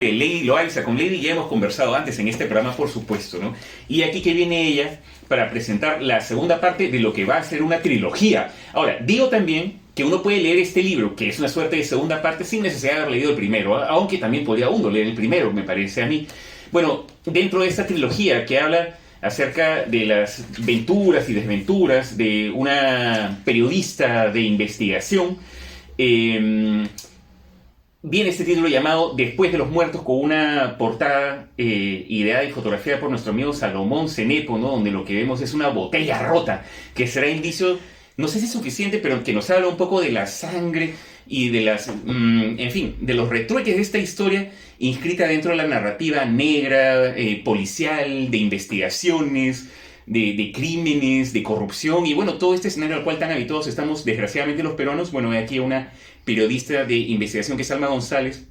Lady Loaiza. Con Lady ya hemos conversado antes en este programa, por supuesto, ¿no? Y aquí que viene ella para presentar la segunda parte de lo que va a ser una trilogía. Ahora, digo también que uno puede leer este libro, que es una suerte de segunda parte, sin necesidad de haber leído el primero, aunque también podría uno leer el primero, me parece a mí. Bueno, dentro de esta trilogía que habla acerca de las venturas y desventuras de una periodista de investigación, viene este título llamado Después de los muertos, con una portada ideada y fotografiada por nuestro amigo Salomón Cenepo, ¿no? Donde lo que vemos es una botella rota, que será indicio, no sé si es suficiente, pero que nos habla un poco de la sangre y de las, en fin, de los retrueques de esta historia inscrita dentro de la narrativa negra, policial, de investigaciones, de crímenes, de corrupción y bueno, todo este escenario al cual tan habituados estamos desgraciadamente los peruanos. Bueno, hay aquí una periodista de investigación que es Alma González,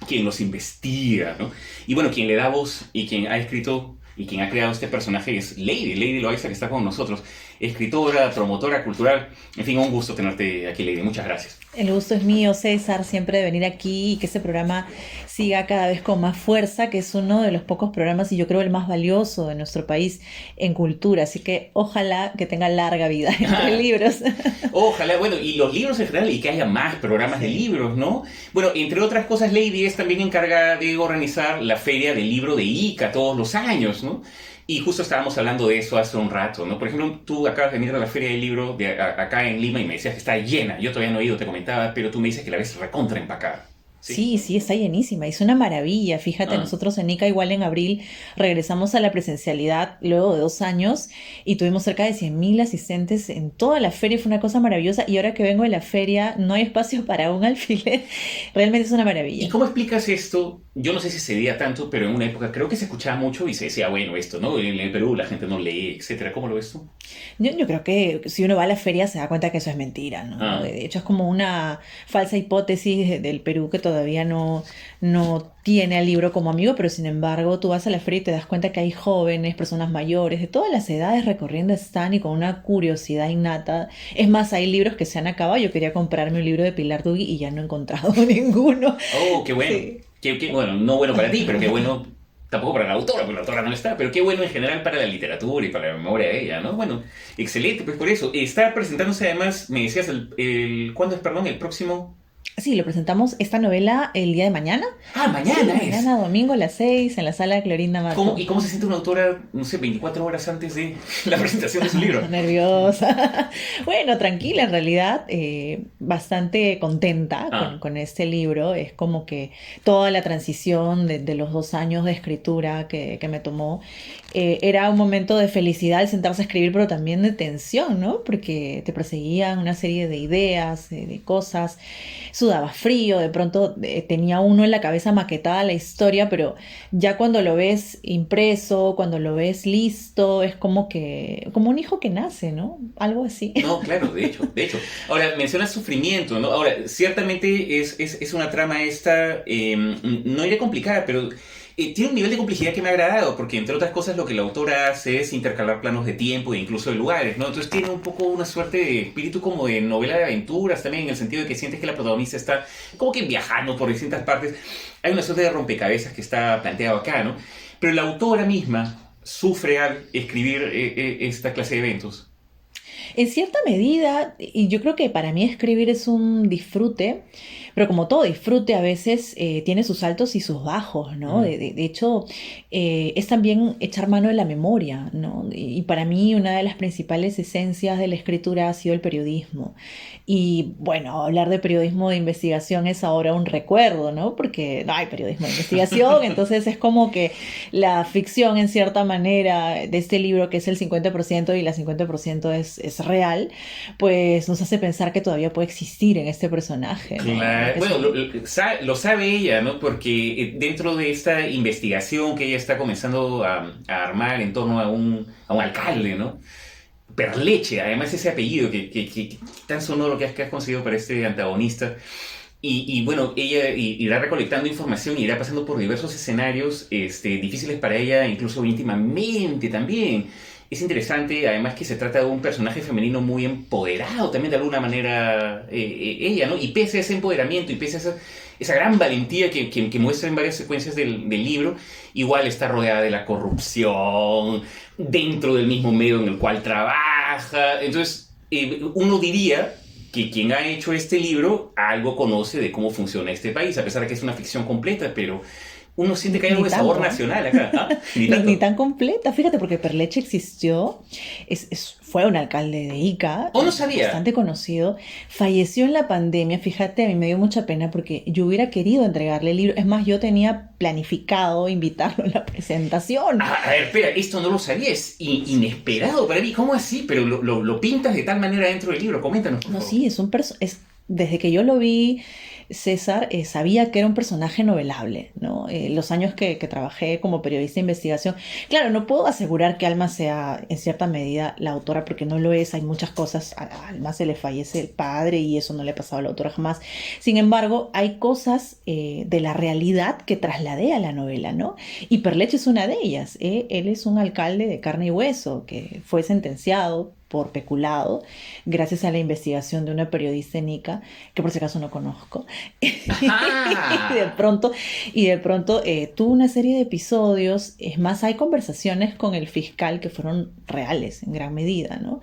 quien los investiga, ¿no? Y bueno, quien le da voz y quien ha escrito y quien ha creado este personaje es Lady Loaiza, que está con nosotros, escritora, promotora cultural. En fin, un gusto tenerte aquí, Lady. Muchas gracias. El gusto es mío, César, siempre de venir aquí y que este programa siga cada vez con más fuerza, que es uno de los pocos programas y yo creo el más valioso de nuestro país en cultura. Así que ojalá que tenga larga vida entre libros. Ojalá, bueno, y los libros en general, y que haya más programas de libros, ¿no? Bueno, entre otras cosas, Lady es también encargada de organizar la Feria del Libro de Ica todos los años, ¿no? Y justo estábamos hablando de eso hace un rato, ¿no? Por ejemplo, tú acabas de venir a la Feria del Libro acá en Lima y me decías que está llena. Yo todavía no he ido, te comentaba, pero tú me dices que la ves recontra empacada. ¿Sí? Sí, está llenísima, es una maravilla. Fíjate, nosotros en ICA igual en abril regresamos a la presencialidad luego de 2 años y tuvimos cerca de 100.000 asistentes en toda la feria, fue una cosa maravillosa y ahora que vengo de la feria no hay espacio para un alfiler, realmente es una maravilla. ¿Y cómo explicas esto? Yo no sé si se veía tanto, pero en una época creo que se escuchaba mucho y se decía, bueno, esto, ¿no? En el Perú la gente no lee, etcétera. ¿Cómo lo ves tú? Yo creo que si uno va a la feria se da cuenta que eso es mentira, ¿no? De hecho es como una falsa hipótesis del Perú que todavía no tiene al libro como amigo, pero sin embargo tú vas a la feria y te das cuenta que hay jóvenes, personas mayores, de todas las edades recorriendo stand y con una curiosidad innata. Es más, hay libros que se han acabado. Yo quería comprarme un libro de Pilar Dugui y ya no he encontrado ninguno. Oh, qué bueno. Sí. Bueno, no bueno para ti, pero qué bueno tampoco para la autora, porque la autora no está, pero qué bueno en general para la literatura y para la memoria de ella, ¿no? Bueno, excelente, pues por eso. Está presentándose además, me decías, ¿cuándo es, perdón? El próximo... Sí, lo presentamos esta novela el día de mañana. Ah, mañana Sí, es. mañana domingo a las 6 en la sala Clorinda Marco. ¿Y cómo se siente una autora, no sé, 24 horas antes de la presentación de su libro? Nerviosa. Bueno, tranquila en realidad, bastante contenta con este libro. Es como que toda la transición de los 2 años de escritura que me tomó, era un momento de felicidad al sentarse a escribir, pero también de tensión, ¿no? Porque te perseguían una serie de ideas, de cosas. Sudaba frío, de pronto tenía uno en la cabeza maquetada la historia, pero ya cuando lo ves impreso, cuando lo ves listo, es como un hijo que nace, ¿no? Algo así. No, claro, de hecho. Ahora, mencionas sufrimiento, ¿no? Ahora, ciertamente es una trama esta, no diré complicada, pero tiene un nivel de complejidad que me ha agradado, porque entre otras cosas lo que la autora hace es intercalar planos de tiempo e incluso de lugares, ¿no? Entonces tiene un poco una suerte de espíritu como de novela de aventuras también, en el sentido de que sientes que la protagonista está como que viajando por distintas partes. Hay una suerte de rompecabezas que está planteado acá, ¿no? Pero la autora misma sufre al escribir esta clase de eventos. En cierta medida, y yo creo que para mí escribir es un disfrute, pero como todo disfrute a veces tiene sus altos y sus bajos, ¿no? De hecho, es también echar mano de la memoria, ¿no? Y para mí una de las principales esencias de la escritura ha sido el periodismo. Y bueno, hablar de periodismo de investigación es ahora un recuerdo, ¿no? Porque no hay periodismo de investigación, entonces es como que la ficción en cierta manera de este libro, que es el 50% y la 50% es real, pues nos hace pensar que todavía puede existir en este personaje, ¿no? Claro. Bueno, lo sabe ella, ¿no? Porque dentro de esta investigación que ella está comenzando a armar en torno a un alcalde, ¿no? Perleche, además ese apellido que tan sonoro que has conseguido para este antagonista. Y bueno, ella irá recolectando información y irá pasando por diversos escenarios difíciles para ella, incluso íntimamente también. es interesante, además que se trata de un personaje femenino muy empoderado también de alguna manera ella, ¿no? Y pese a ese empoderamiento y pese a esa gran valentía que muestra en varias secuencias del libro, igual está rodeada de la corrupción dentro del mismo medio en el cual trabaja. Entonces, uno diría que quien ha hecho este libro algo conoce de cómo funciona este país, a pesar de que es una ficción completa, pero uno siente que hay algo Ni de sabor tanto, ¿eh? nacional acá. ¿Ah? Ni Ni tanto. tan completa, fíjate, porque Perleche existió, fue un alcalde de Ica, O no sabía. bastante conocido, falleció en la pandemia, fíjate, a mí me dio mucha pena porque yo hubiera querido entregarle el libro, es más, yo tenía planificado invitarlo a la presentación. A ver, espera, esto no lo sabía, es inesperado para mí. ¿Cómo así? Pero lo pintas de tal manera dentro del libro. Coméntanos, por No, favor. sí, desde que yo lo vi, César, sabía que era un personaje novelable, ¿no? Los años que trabajé como periodista de investigación, claro, no puedo asegurar que Alma sea en cierta medida la autora porque no lo es, hay muchas cosas, a Alma se le fallece el padre y eso no le ha pasado a la autora jamás. Sin embargo, hay cosas de la realidad que trasladé a la novela, ¿no? Y Perleche es una de ellas, ¿eh? Él es un alcalde de carne y hueso que fue sentenciado por peculado, gracias a la investigación de una periodista en Ica, que por si acaso no conozco. y de ¡Ajá! pronto, tuvo una serie de episodios, es más, hay conversaciones con el fiscal que fueron reales en gran medida, ¿no?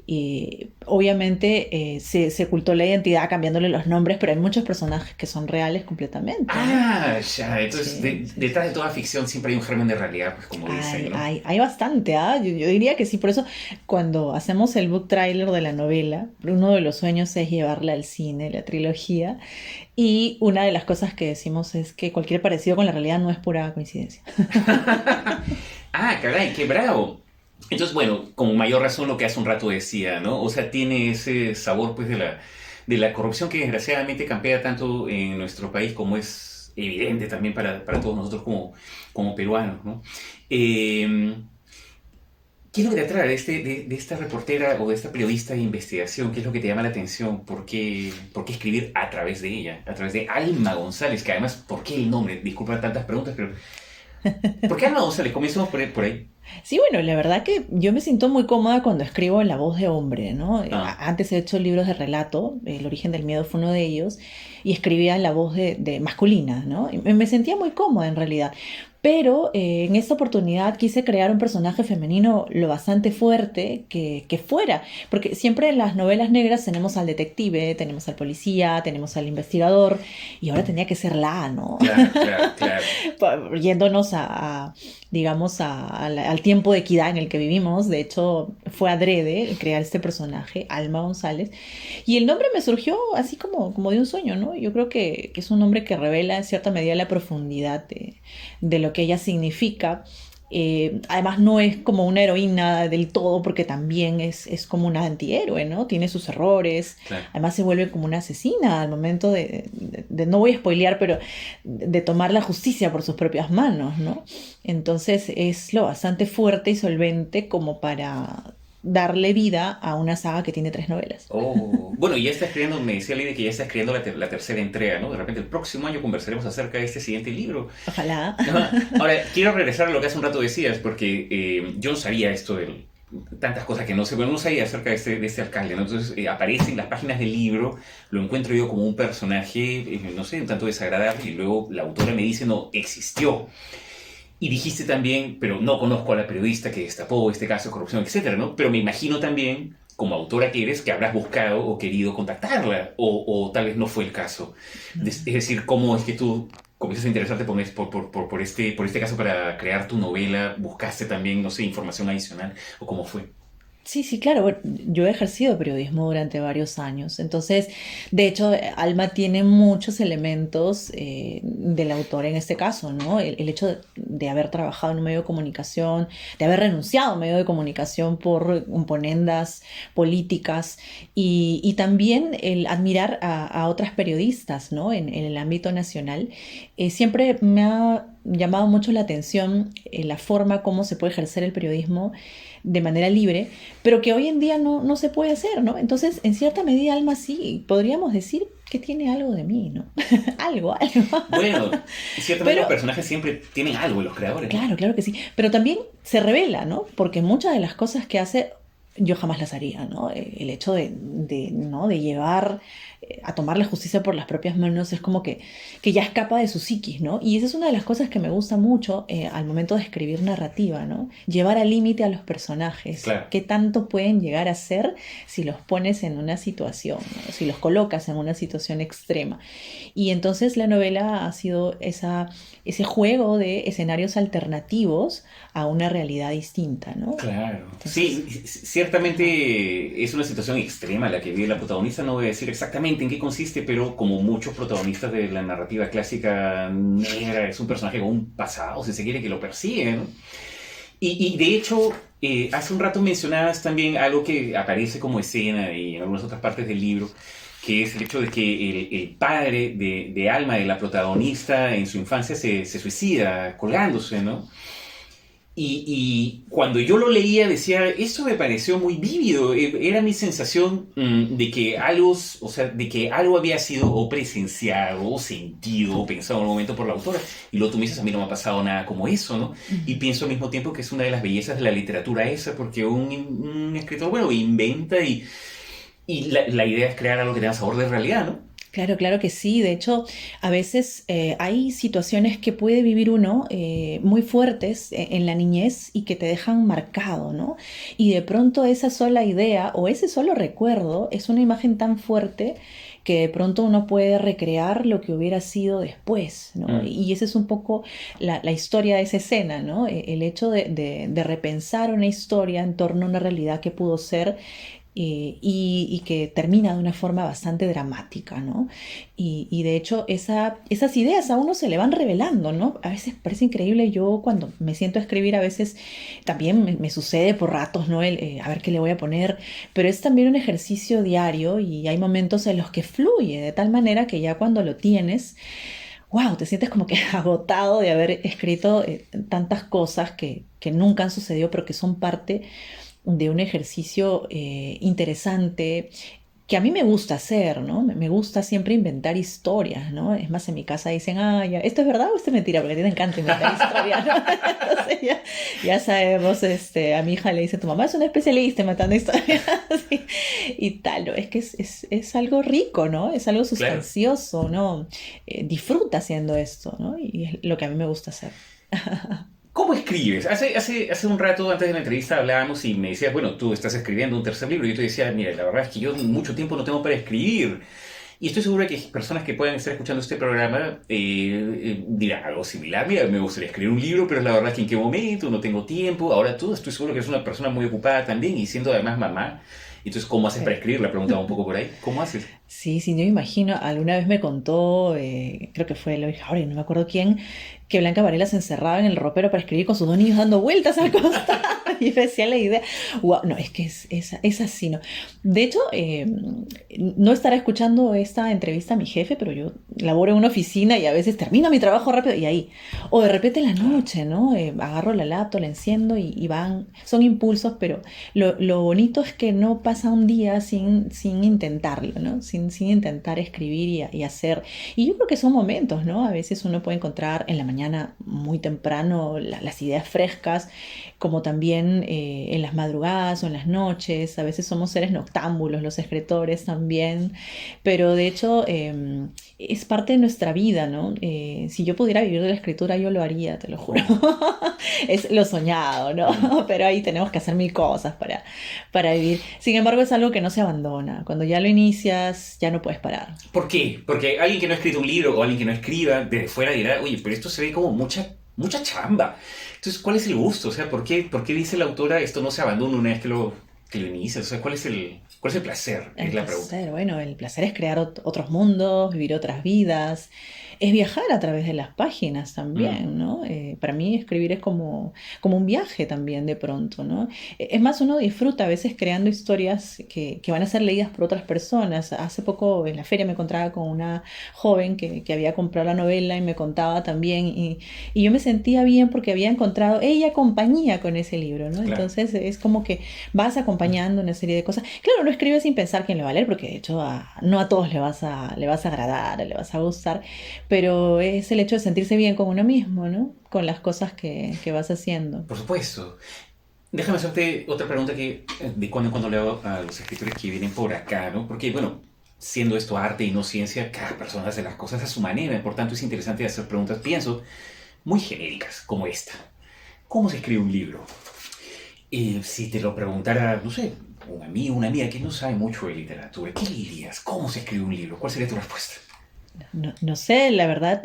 Y obviamente se ocultó la identidad cambiándole los nombres, pero hay muchos personajes que son reales completamente, ¿no? Ah, ya. Entonces, Sí, sí, detrás sí. de toda ficción siempre hay un germen de realidad, pues como dicen, ¿no? Hay bastante, ¿ah? Yo diría que sí, por eso cuando hacemos el book trailer de la novela, uno de los sueños es llevarla al cine, la trilogía, y una de las cosas que decimos es que cualquier parecido con la realidad no es pura coincidencia. Ah, caray, qué bravo. Entonces, bueno, con mayor razón lo que hace un rato decía, ¿no? O sea, tiene ese sabor, pues, de la corrupción que desgraciadamente campea tanto en nuestro país como es evidente también para todos nosotros como peruanos, ¿no? Eh, ¿Qué es lo que te atrae de esta reportera o de esta periodista de investigación? ¿Qué es lo que te llama la atención? ¿Por qué escribir a través de ella? A través de Alma González, que además, ¿por qué el nombre? Disculpa tantas preguntas, pero ¿por qué Alma González? Comencemos por ahí. Sí, bueno, la verdad que yo me siento muy cómoda cuando escribo en la voz de hombre, ¿no? Ah, Antes he hecho libros de relato, El origen del miedo fue uno de ellos, y escribía en la voz de masculina, ¿no? Y me sentía muy cómoda en realidad. Pero en esta oportunidad quise crear un personaje femenino lo bastante fuerte que fuera, porque siempre en las novelas negras tenemos al detective, tenemos al policía, tenemos al investigador, y ahora tenía que ser la, ¿no? claro, claro, claro. Yéndonos digamos, al tiempo de equidad en el que vivimos. De hecho, fue adrede el crear este personaje, Alma González. Y el nombre me surgió así como de un sueño, ¿no? Yo creo que es un nombre que revela en cierta medida la profundidad de lo que ella significa. Además no es como una heroína del todo porque también es como una antihéroe, ¿no? Tiene sus errores, Claro. además se vuelve como una asesina al momento no voy a spoilear, pero de tomar la justicia por sus propias manos, ¿no? Entonces es lo bastante fuerte y solvente como para darle vida a una saga que tiene 3 novelas. Oh, bueno, y ya está escribiendo, me decía Lady que ya está escribiendo la tercera entrega, ¿no? De repente el próximo año conversaremos acerca de este siguiente libro. Ojalá. Ajá. Ahora, quiero regresar a lo que hace un rato decías, porque yo no sabía esto de tantas cosas que no sé, bueno, no sabía acerca de este alcalde, ¿no? Entonces aparece en las páginas del libro, lo encuentro yo como un personaje, no sé, un tanto desagradable, y luego la autora me dice, no, existió. Y dijiste también, pero no conozco a la periodista que destapó este caso de corrupción, etcétera, ¿no? Pero me imagino también, como autora que eres, que habrás buscado o querido contactarla, o tal vez no fue el caso. Es decir, ¿cómo es que tú comienzas a interesarte por este caso para crear tu novela? ¿Buscaste también, no sé, información adicional? ¿O cómo fue? Sí, sí, claro. Bueno, yo he ejercido periodismo durante varios años. Entonces, de hecho, Alma tiene muchos elementos del autor en este caso, ¿no? El hecho de haber trabajado en un medio de comunicación, de haber renunciado a un medio de comunicación por componendas políticas y también el admirar a otras periodistas, ¿no? En el ámbito nacional, siempre me ha llamado mucho la atención la forma como se puede ejercer el periodismo de manera libre, pero que hoy en día no se puede hacer, ¿no? Entonces, en cierta medida, Alma, sí, podríamos decir que tiene algo de mí, ¿no? algo. Bueno, ciertamente los personajes siempre tienen algo en los creadores. Claro, claro que sí, pero también se revela, ¿no? Porque muchas de las cosas que hace yo jamás las haría, ¿no? El hecho ¿no? de llevar a tomar la justicia por las propias manos es como que ya escapa de su psiquis, ¿no? Y esa es una de las cosas que me gusta mucho al momento de escribir narrativa, ¿no? Llevar al límite a los personajes. Claro. ¿Qué tanto pueden llegar a ser si los pones en una situación, ¿no? Si los colocas en una situación extrema? Y entonces la novela ha sido ese juego de escenarios alternativos a una realidad distinta, ¿no? Claro. Entonces, sí, ciertamente es una situación extrema la que vive la protagonista. No voy a decir exactamente en qué consiste, pero como muchos protagonistas de la narrativa clásica negra, es un personaje con un pasado, si se quiere, que lo persigue, ¿no? Y de hecho, hace un rato mencionabas también algo que aparece como escena y en algunas otras partes del libro, que es el hecho de que el padre de Alma, de la protagonista, en su infancia se suicida colgándose, ¿no? Y cuando yo lo leía decía, esto me pareció muy vívido, era mi sensación de que algo, o sea, de que algo había sido o presenciado, o sentido, o pensado en un momento por la autora. Y luego tú me dices, a mí no me ha pasado nada como eso, ¿no? Y pienso al mismo tiempo que es una de las bellezas de la literatura esa, porque un escritor, bueno, inventa y la idea es crear algo que tenga sabor de realidad, ¿no? Claro, claro que sí. De hecho, a veces hay situaciones que puede vivir uno muy fuertes en la niñez y que te dejan marcado, ¿no? Y de pronto esa sola idea o ese solo recuerdo es una imagen tan fuerte que de pronto uno puede recrear lo que hubiera sido después, ¿no? Y esa es un poco la historia de esa escena, ¿no? El hecho de repensar una historia en torno a una realidad que pudo ser y que termina de una forma bastante dramática, ¿no? Y de hecho esas ideas a uno se le van revelando, ¿no? A veces parece increíble, yo cuando me siento a escribir a veces también me sucede por ratos, ¿no? A ver qué le voy a poner, pero es también un ejercicio diario y hay momentos en los que fluye de tal manera que ya cuando lo tienes, wow, te sientes como que agotado de haber escrito tantas cosas que nunca han sucedido, pero que son parte de un ejercicio interesante que a mí me gusta hacer, ¿no? Me gusta siempre inventar historias, ¿no? Es más, en mi casa dicen, ya, ¿esto es verdad o esto es mentira? Porque a ti te encanta inventar historias, ¿no? Entonces ya sabemos, a mi hija le dice, tu mamá es una especialista en matando historias, y tal, ¿no? Es que es algo rico, ¿no? Es algo sustancioso, ¿no? Disfruta haciendo esto, ¿no? Y es lo que a mí me gusta hacer. ¿Cómo escribes? Hace un rato antes de la entrevista hablábamos y me decías, bueno, tú estás escribiendo un tercer libro y yo te decía, mira, la verdad es que yo mucho tiempo no tengo para escribir. Y estoy seguro que personas que puedan estar escuchando este programa dirán algo similar. Mira, me gustaría escribir un libro, pero la verdad es que en qué momento, no tengo tiempo. Ahora tú, estoy seguro que eres una persona muy ocupada también y siendo además mamá. Entonces, ¿cómo haces para escribir? La preguntaba un poco por ahí. ¿Cómo haces? Sí, yo me imagino, alguna vez me contó, creo que fue Eloy Jauregui, no me acuerdo quién, que Blanca Varela se encerraba en el ropero para escribir con sus dos niños dando vueltas al costado. Y me decía la idea, wow, no, es que es así, ¿no? De hecho, no estará escuchando esta entrevista a mi jefe, pero yo laboro en una oficina y a veces termino mi trabajo rápido y ahí. O de repente en la noche, ¿no? Agarro la laptop, la enciendo y van, son impulsos, pero lo bonito es que no pasa un día sin intentarlo, ¿no? Sin intentar escribir y hacer. Y yo creo que son momentos, ¿no? A veces uno puede encontrar en la mañana muy temprano las ideas frescas, como también en las madrugadas o en las noches. A veces somos seres noctámbulos, los escritores también. Pero de hecho es parte de nuestra vida, ¿no? Si yo pudiera vivir de la escritura, yo lo haría, te lo juro. Es lo soñado, ¿no? Pero ahí tenemos que hacer mil cosas para vivir. Sin embargo, es algo que no se abandona. Cuando ya lo inicias, ya no puedes parar. ¿Por qué? Porque alguien que no ha escrito un libro o alguien que no escriba, desde fuera dirá, oye, pero esto se ve como mucha chamba. Entonces, ¿cuál es el gusto? O sea, ¿por qué dice la autora esto no se abandona una vez que que lo inicias? O sea, cuál es el placer? El Es la pregunta. placer, bueno, el placer es crear otros mundos, vivir otras vidas, es viajar a través de las páginas Mm, también, ¿no? Para mí escribir es como un viaje también de pronto, ¿no? Es más, uno disfruta a veces creando historias que van a ser leídas por otras personas. Hace poco en la feria me encontraba con una joven que había comprado la novela y me contaba también, y yo me sentía bien porque había encontrado ella compañía con ese libro, ¿no? claro. Entonces es como que vas acompañando una serie de cosas. Claro, no escribes sin pensar quién le va a leer, porque de hecho no a todos le vas a agradar, le vas a gustar, pero es el hecho de sentirse bien con uno mismo, ¿no? Con las cosas que vas haciendo. Por supuesto. Déjame hacerte otra pregunta que de cuando en cuando le hago a los escritores que vienen por acá, ¿no? Porque, bueno, siendo esto arte y no ciencia, cada persona hace las cosas a su manera. Por tanto, es interesante hacer preguntas, pienso, muy genéricas, como esta. ¿Cómo se escribe un libro? Si te lo preguntara, no sé, un amigo, una amiga que no sabe mucho de literatura, ¿qué le dirías? ¿Cómo se escribe un libro? ¿Cuál sería tu respuesta? No, no sé, la verdad,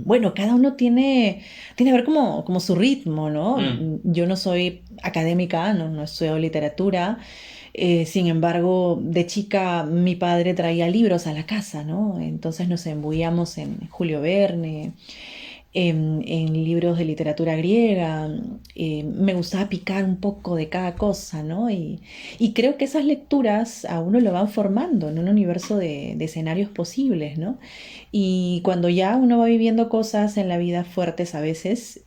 bueno, cada uno tiene que ver como su ritmo, ¿no? Mm, Yo no soy académica, no estudio literatura, sin embargo, de chica mi padre traía libros a la casa, ¿no? Entonces nos embuíamos en Julio Verne, en libros de literatura griega. Me gustaba picar un poco de cada cosa, ¿no? Y creo que esas lecturas a uno lo van formando en un universo de escenarios posibles, ¿no? Y cuando ya uno va viviendo cosas en la vida fuertes a veces,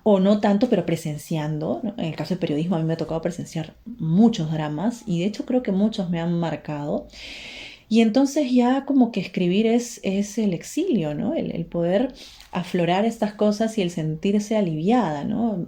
o no tanto, pero presenciando, ¿no? En el caso del periodismo a mí me ha tocado presenciar muchos dramas y de hecho creo que muchos me han marcado. Y entonces ya como que escribir es el exilio, ¿no? El poder aflorar estas cosas y el sentirse aliviada, ¿no?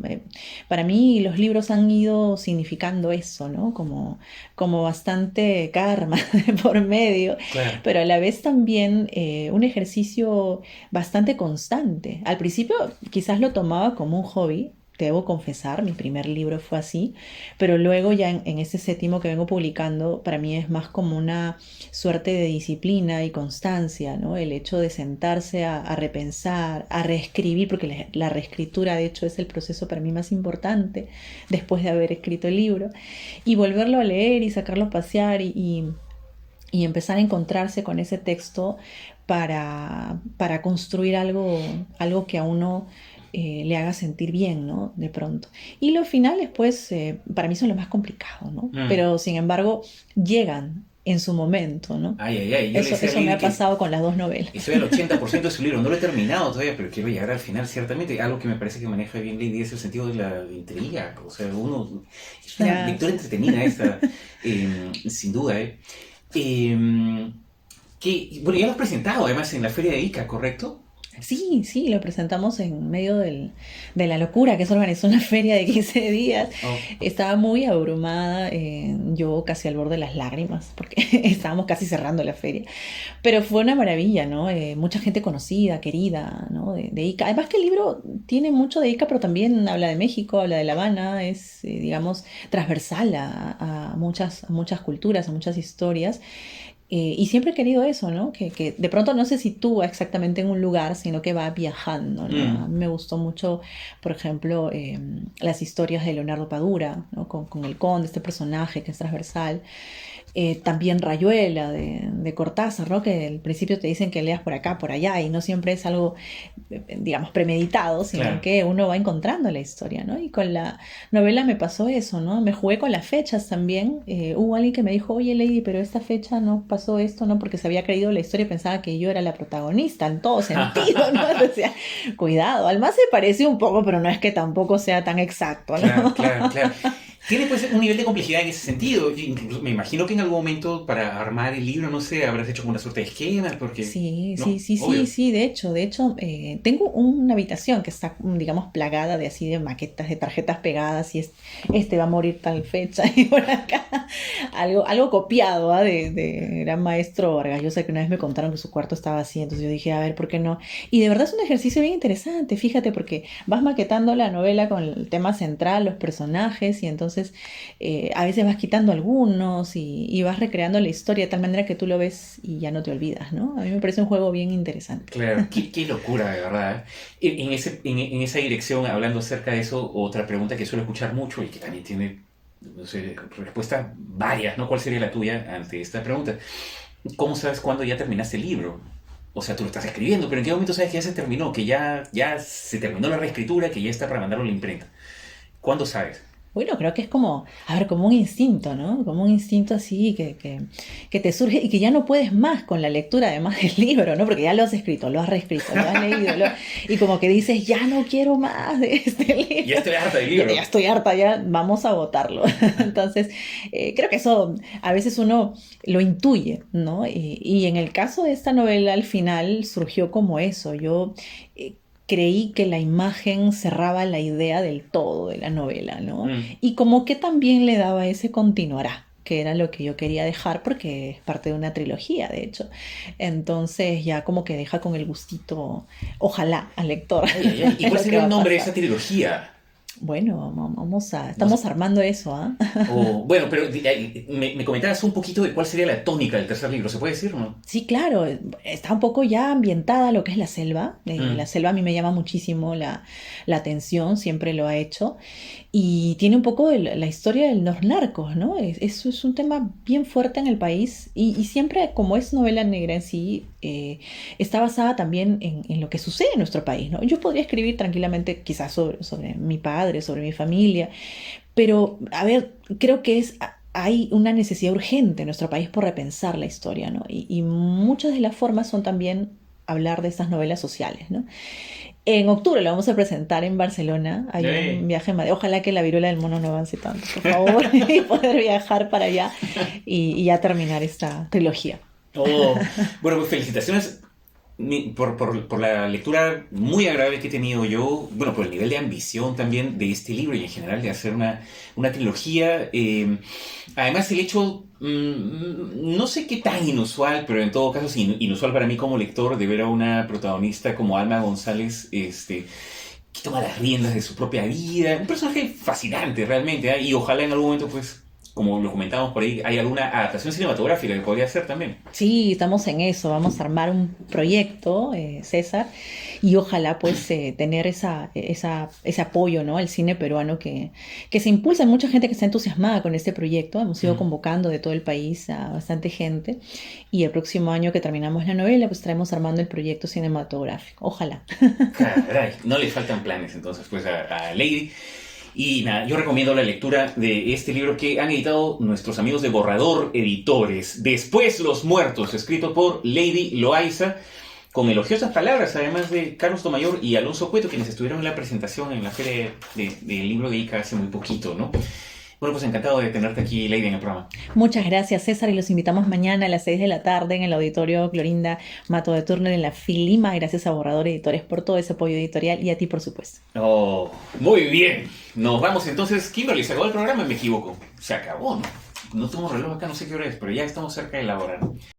Para mí los libros han ido significando eso, ¿no? Como bastante karma de por medio, claro. pero a la vez también un ejercicio bastante constante. Al principio quizás lo tomaba como un hobby. Te debo confesar, mi primer libro fue así, pero luego ya en ese séptimo que vengo publicando, para mí es más como una suerte de disciplina y constancia, ¿no? El hecho de sentarse a repensar, a reescribir, porque la reescritura de hecho es el proceso para mí más importante después de haber escrito el libro, y volverlo a leer y sacarlo a pasear y empezar a encontrarse con ese texto para construir algo que a uno le haga sentir bien, ¿no? De pronto. Y los finales, pues, para mí son lo más complicado, ¿no? Mm. Pero, sin embargo, llegan en su momento, ¿no? Ay, ay, ay. Yo le decía a Eso me Lady ha que pasado con las dos novelas. estoy al 80% de su libro. No lo he terminado todavía, pero quiero llegar al final, ciertamente. Algo que me parece que maneja bien Lady es el sentido de la intriga. O sea, uno... Es una lectura Gracias. entretenida esta, sin duda, ¿eh? Eh, bueno, ya lo has presentado además en la Feria de Ica, ¿correcto? Sí, sí, lo presentamos en medio de la locura que se organizó una feria de 15 días. Oh, Estaba muy abrumada, yo casi al borde de las lágrimas, porque estábamos casi cerrando la feria. Pero fue una maravilla, ¿no? Mucha gente conocida, querida, ¿no? De Ica. Además que el libro tiene mucho de Ica, pero también habla de México, habla de La Habana, es, digamos, transversal a muchas culturas, a muchas historias. Y siempre he querido eso, ¿no? Que de pronto no se sitúa exactamente en un lugar, sino que va viajando, ¿no? A mm, mí me gustó mucho, por ejemplo, las historias de Leonardo Padura, ¿no? Con el conde, este personaje que es transversal. También Rayuela de Cortázar, ¿no? Que al principio te dicen que leas por acá, por allá, y no siempre es algo, digamos, premeditado, sino claro. que uno va encontrando la historia, ¿no? Y con la novela me pasó eso, ¿no? Me jugué con las fechas también. Hubo alguien que me dijo, oye, Lady, pero esta fecha no pasó esto, ¿no? Porque se había creído la historia y pensaba que yo era la protagonista en todo sentido, ¿no? O sea, cuidado, Alma se parece un poco, pero no es que tampoco sea tan exacto, Claro, ¿no? claro, claro. Tiene pues un nivel de complejidad en ese sentido. Yo incluso me imagino que en algún momento para armar el libro, no sé, habrás hecho como una suerte de esquema, porque... Sí, sí, No, sí, sí, obvio. sí, de hecho, tengo una habitación que está, digamos, plagada de así de maquetas, de tarjetas pegadas y este va a morir tal fecha y por acá, algo copiado, ¿ah? De gran maestro Vargas Llosa, que una vez me contaron que su cuarto estaba así, entonces yo dije, a ver, ¿por qué no? Y de verdad es un ejercicio bien interesante, fíjate, porque vas maquetando la novela con el tema central, los personajes, y entonces a veces vas quitando algunos y vas recreando la historia de tal manera que tú lo ves y ya no te olvidas, ¿no? A mí me parece un juego bien interesante. Claro, qué locura, de verdad. En esa dirección, hablando acerca de eso, otra pregunta que suelo escuchar mucho y que también tiene no sé, respuestas varias, ¿no? ¿Cuál sería la tuya ante esta pregunta? ¿Cómo sabes cuándo ya terminaste el libro? O sea, tú lo estás escribiendo, pero ¿en qué momento sabes que ya se terminó? Que ya se terminó la reescritura, que ya está para mandarlo a la imprenta. ¿Cuándo sabes? Bueno, creo que es como, a ver, como un instinto, ¿no? Como un instinto así que te surge y que ya no puedes más con la lectura, además del libro, ¿no? Porque ya lo has escrito, lo has reescrito, lo has leído, y como que dices, ya no quiero más de este libro. Ya estoy harta del libro. Ya estoy harta, ya vamos a votarlo. Entonces, creo que eso a veces uno lo intuye, ¿no? Y en el caso de esta novela, al final surgió como eso. Yo creí que la imagen cerraba la idea del todo de la novela, ¿no? Mm. Y como que también le daba ese continuará, que era lo que yo quería dejar porque es parte de una trilogía, de hecho. Entonces ya como que deja con el gustito, ojalá, al lector. Ay, ay, ay. ¿Y Es cuál lo que sería va el a nombre de pasar. esa trilogía? Bueno, No sé. estamos armando eso, ¿ah? Bueno, pero me comentabas un poquito de cuál sería la tónica del tercer libro, ¿se puede decir o no? Sí, claro, está un poco ya ambientada lo que es la selva. La Mm. selva a mí me llama muchísimo la atención, siempre lo ha hecho. Y tiene un poco la historia de los narcos, ¿no? Eso es un tema bien fuerte en el país y siempre, como es novela negra en sí, está basada también en lo que sucede en nuestro país, ¿no? Yo podría escribir tranquilamente quizás sobre mi padre, sobre mi familia, pero, a ver, creo que hay una necesidad urgente en nuestro país por repensar la historia, ¿no? Y muchas de las formas son también hablar de estas novelas sociales, ¿no? En octubre lo vamos a presentar en Barcelona. Hay un Ey. viaje en Madrid. Ojalá que la viruela del mono no avance tanto, por favor, y poder viajar para allá y ya terminar esta trilogía. Oh, bueno, pues felicitaciones por la lectura muy agradable que he tenido yo, bueno, por el nivel de ambición también de este libro y en general de hacer una trilogía. Además, el hecho, no sé qué tan inusual, pero en todo caso es inusual para mí como lector de ver a una protagonista como Alma González, que toma las riendas de su propia vida. Un personaje fascinante realmente, ¿eh? Y ojalá en algún momento, pues, como lo comentábamos por ahí, hay alguna adaptación cinematográfica que podría hacer también. Sí, estamos en eso. Vamos a armar un proyecto, César, y ojalá pues tener ese apoyo, ¿no? Al cine peruano que se impulsa. Hay mucha gente que está entusiasmada con este proyecto. Hemos ido Mm. convocando de todo el país a bastante gente. Y el próximo año que terminamos la novela, pues estaremos armando el proyecto cinematográfico. Ojalá. Caray, no le faltan planes entonces pues a Lady. Y nada, yo recomiendo la lectura de este libro que han editado nuestros amigos de Borrador Editores. Después Los Muertos, escrito por Lady Loaiza, con elogiosas palabras, además de Carlos Tomayor y Alonso Cueto, quienes estuvieron en la presentación en la feria del libro de Ica hace muy poquito, ¿no? Bueno, pues encantado de tenerte aquí, Lady, en el programa. Muchas gracias, César, y los invitamos mañana a las 6 de la tarde en el auditorio Clorinda Mato de Turner en la Filima. Gracias a Borrador Editores por todo ese apoyo editorial y a ti, por supuesto. Oh, muy bien. Nos vamos entonces. Kimberly, ¿se acabó el programa? Me equivoco. Se acabó, ¿no? No tengo reloj acá, no sé qué hora es, pero ya estamos cerca de la hora, ¿no?